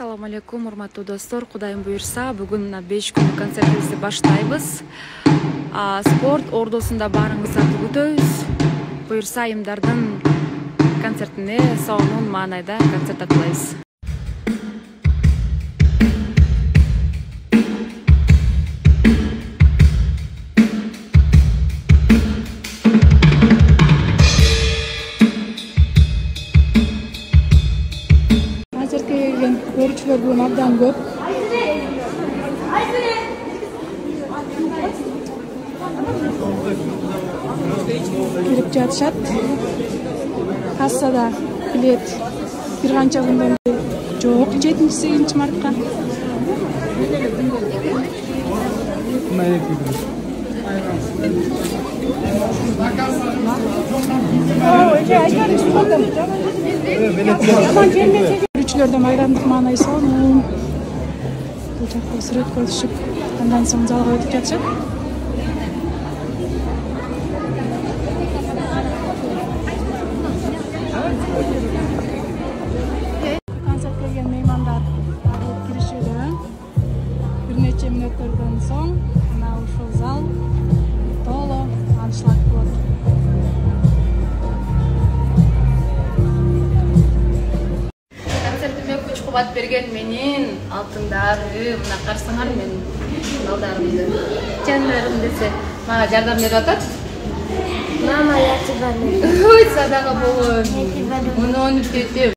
Assalamu alaikum, урматтуу достор. Кудайым буйрса, бүгүн мына 5 күндүк концертибизди баштайбыз. Спорт ордосунда баарыңыздарды күтөбүз. Буйрса Айымдардын концертине сонун маанайда концерт аткылайбыз. Концертке келген көрүүчүлөр бүгүн абдан көп. Келип жатышат. Кассада билет бир канча күндөн жок, 7-8 мартка. Көрүүчүлөрдө майрамдык маанай сонун. Бул жакта сүрөткө түшүп, андан соң залга өтүп жатышат. Концертке келген меймандар киришүүдө. Бир нече мүнөттөрдөн соң мына ушул зал толо аншлаг болот. Концертиме күч кубат берген менин алтындары, мына карасаңар менин балдарымды, жандарым десе, мага жардам берип атат. Мама, я тебя люблю. Ой, садака болот. Я тебя люблю. Муну бүтөтөм.